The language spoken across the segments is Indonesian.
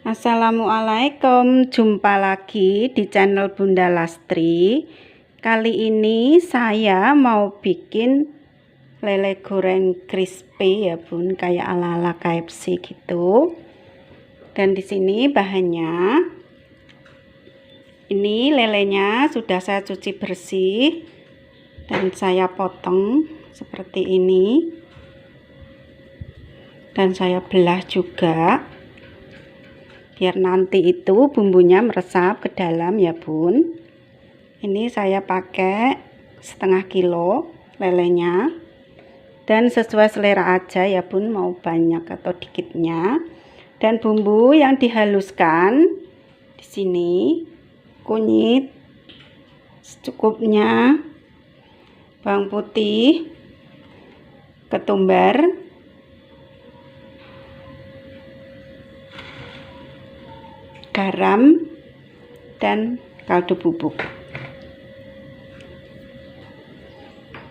Assalamualaikum, jumpa lagi di channel Bunda Lastri. Kali ini saya mau bikin lele goreng crispy ya Bun, kayak ala-ala KFC gitu. Dan di sini bahannya, ini lelenya sudah saya cuci bersih dan saya potong seperti ini. Dan saya belah juga, biar nanti itu bumbunya meresap ke dalam ya Bun. Ini saya pakai setengah kilo lelenya, dan sesuai selera aja ya Bun, mau banyak atau dikitnya. Dan bumbu yang dihaluskan di sini, kunyit secukupnya, bawang putih, ketumbar, garam, dan kaldu bubuk.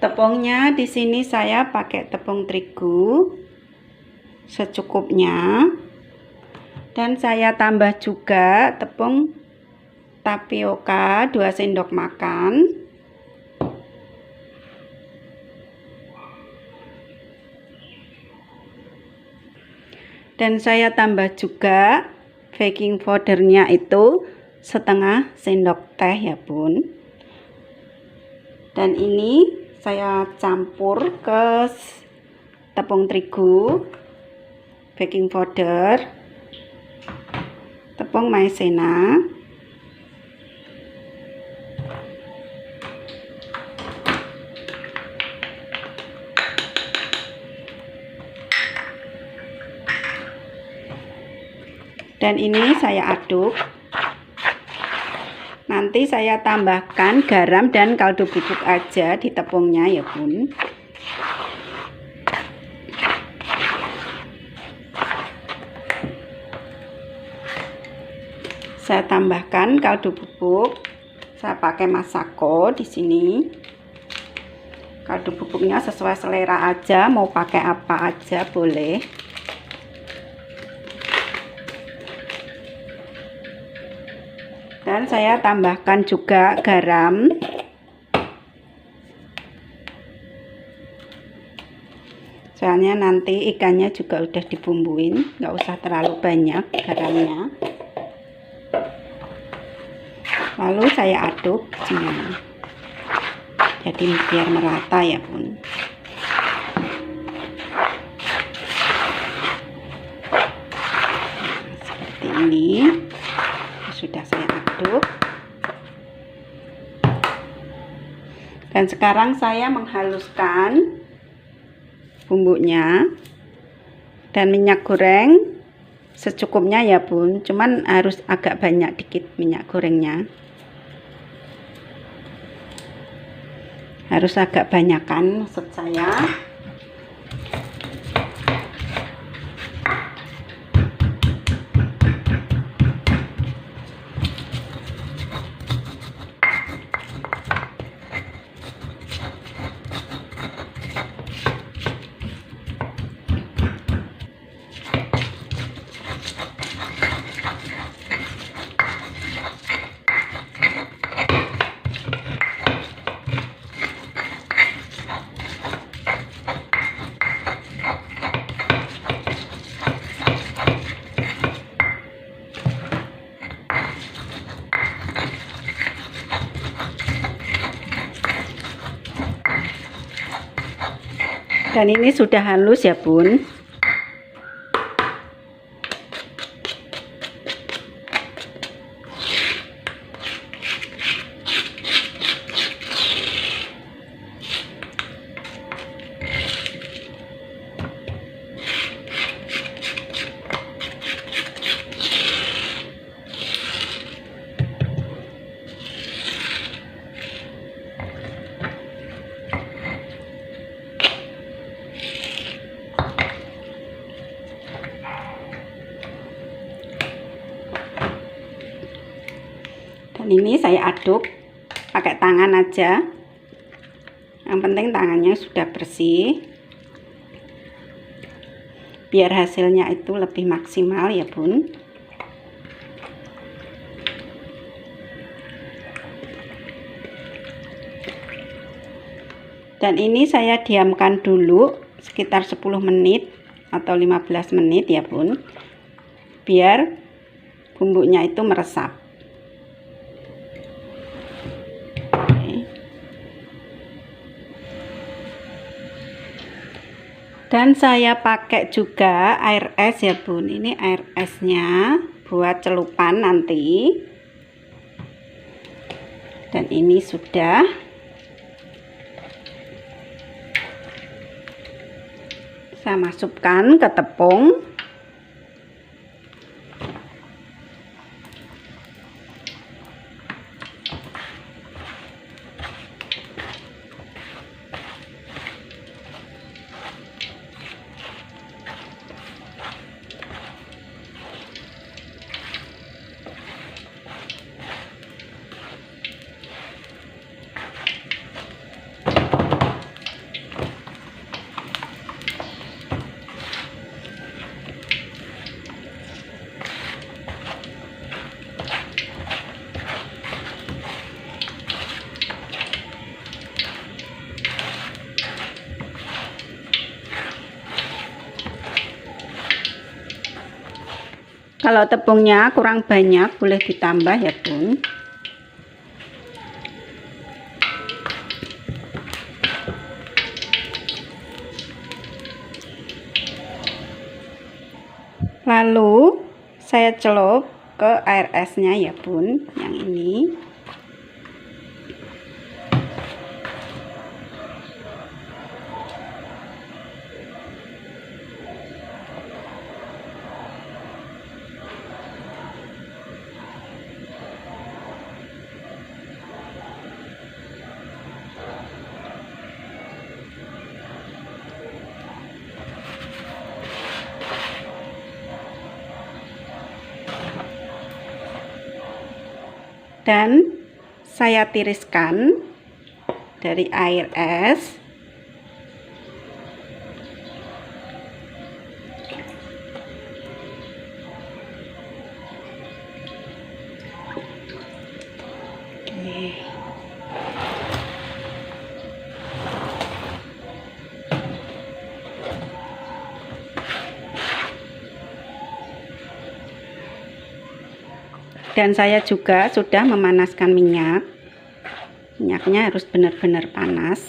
Tepungnya di sini saya pakai tepung terigu secukupnya, dan saya tambah juga tepung tapioka 2 sendok makan. Dan saya tambah juga baking powdernya itu setengah sendok teh ya Bun. Dan ini saya campur ke tepung terigu, baking powder, tepung maizena, dan ini saya aduk. Nanti saya tambahkan garam dan kaldu bubuk aja di tepungnya ya Bun. Saya tambahkan kaldu bubuk. Saya pakai Masako di sini. Kaldu bubuknya sesuai selera aja, mau pakai apa aja boleh. Dan saya tambahkan juga garam. Soalnya nanti ikannya juga udah dibumbuin, nggak usah terlalu banyak garamnya. Lalu saya aduk semua, jadi biar merata ya Bun. Seperti ini. Sudah saya aduk, dan sekarang saya menghaluskan bumbunya dan minyak goreng secukupnya ya Bun, cuman harus agak banyak dikit minyak gorengnya, harus agak banyakan maksud saya. Dan ini sudah halus ya Bun. Dan ini saya aduk pakai tangan aja, yang penting tangannya sudah bersih, biar hasilnya itu lebih maksimal ya Bun. Dan ini saya diamkan dulu sekitar 10 menit atau 15 menit ya Bun, biar bumbunya itu meresap. Dan saya pakai juga air es ya Bun. Ini air esnya buat celupan nanti. Dan ini sudah. Saya masukkan ke tepung. Kalau tepungnya kurang banyak boleh ditambah ya Bun. Lalu saya celup ke air esnya ya Bun, yang ini. Dan saya tiriskan dari air es. Oke. Dan saya juga sudah memanaskan minyak. Minyaknya harus benar-benar panas.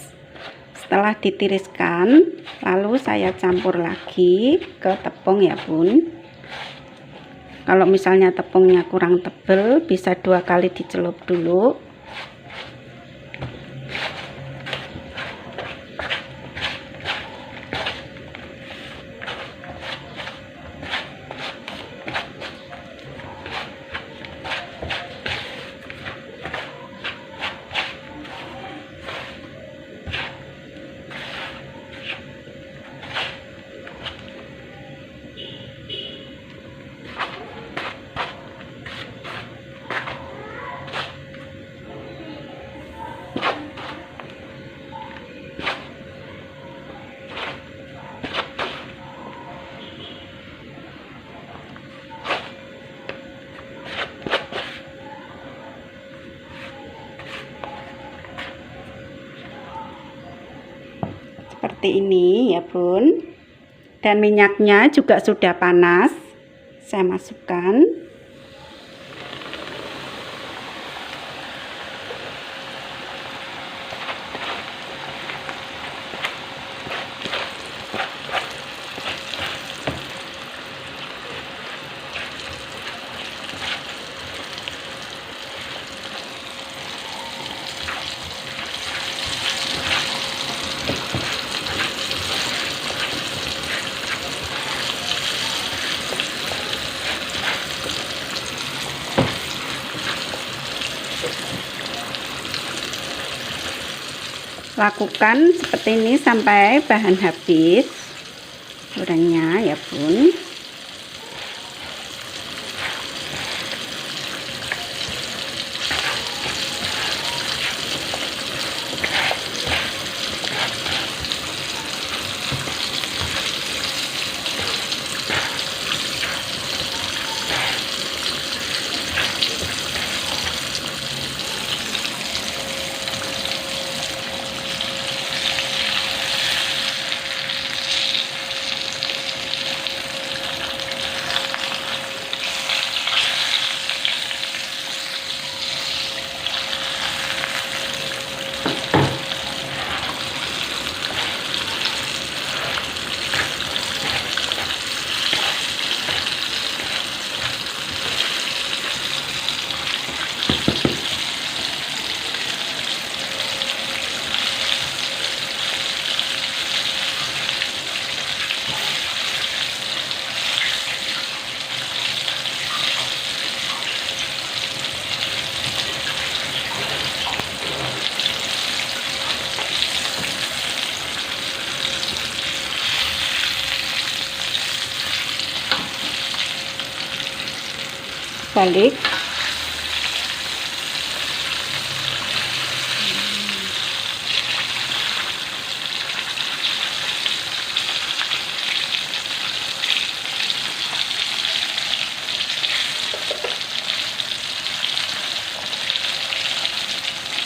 Setelah ditiriskan, lalu saya campur lagi ke tepung ya Bun. Kalau misalnya tepungnya kurang tebal, bisa 2 kali dicelup dulu. Seperti ini ya Bun. Dan minyaknya juga sudah panas. Saya masukkan. Lakukan seperti ini sampai bahan habis gorengnya ya Bun. balik.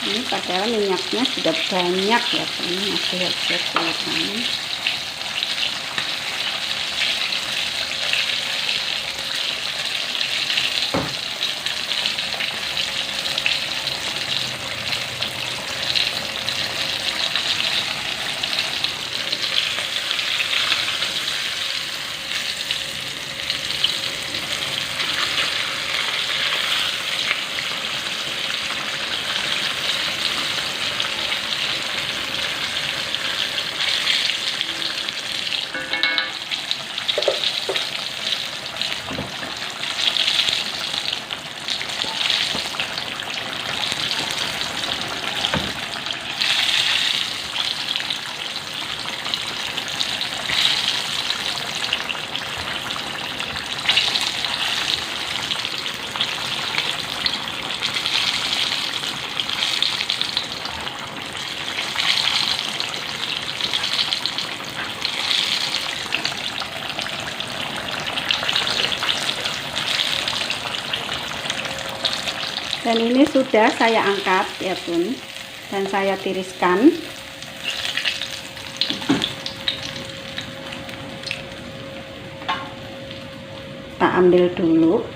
Ini padahal minyaknya sudah banyak ya, ini masih hasil kurang. Dan ini sudah saya angkat ya bun, dan saya tiriskan. Kita ambil dulu.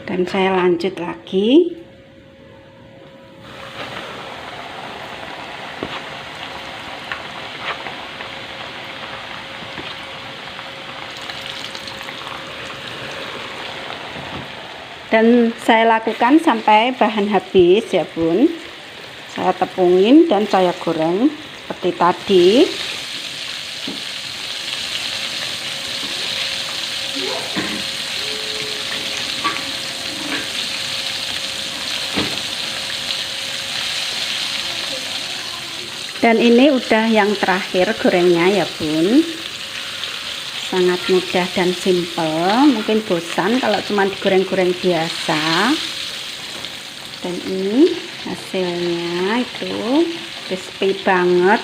Dan saya lanjut lagi. Dan saya lakukan sampai bahan habis ya bun. Saya tepungin dan saya goreng seperti tadi. Dan ini udah yang terakhir gorengnya ya bun. Sangat mudah dan simple. Mungkin bosan kalau cuma digoreng-goreng biasa. Dan ini hasilnya itu crispy banget.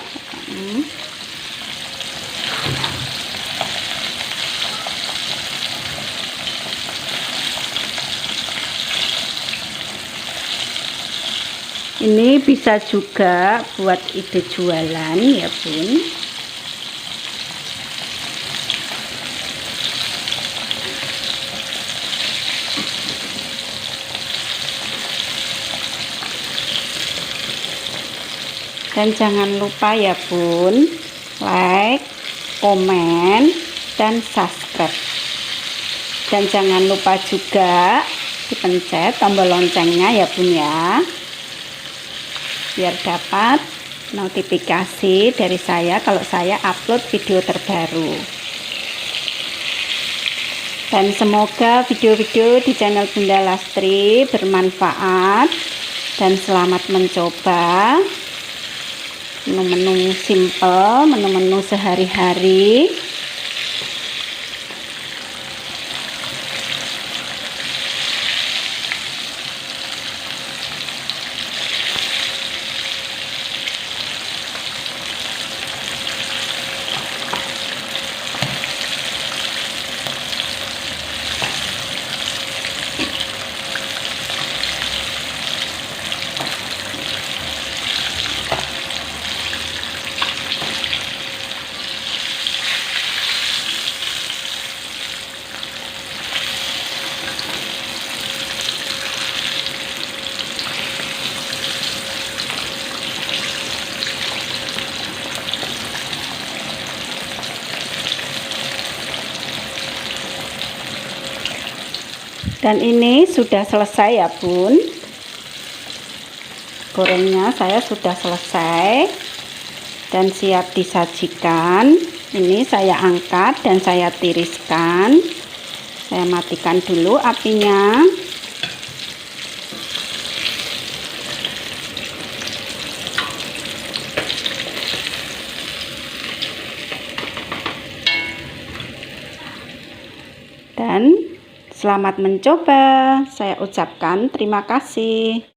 Ini bisa juga buat ide jualan ya bun. Dan jangan lupa ya bun, like, komen, dan subscribe. Dan jangan lupa juga dipencet tombol loncengnya ya bun ya, biar dapat notifikasi dari saya kalau saya upload video terbaru. Dan semoga video-video di channel Bunda Lastri bermanfaat, dan selamat mencoba menu-menu simple, menu-menu sehari-hari. Dan ini sudah selesai ya bun, gorengnya saya sudah selesai dan siap disajikan. Ini saya angkat dan saya tiriskan. Saya matikan dulu apinya. Dan selamat mencoba. Saya ucapkan terima kasih.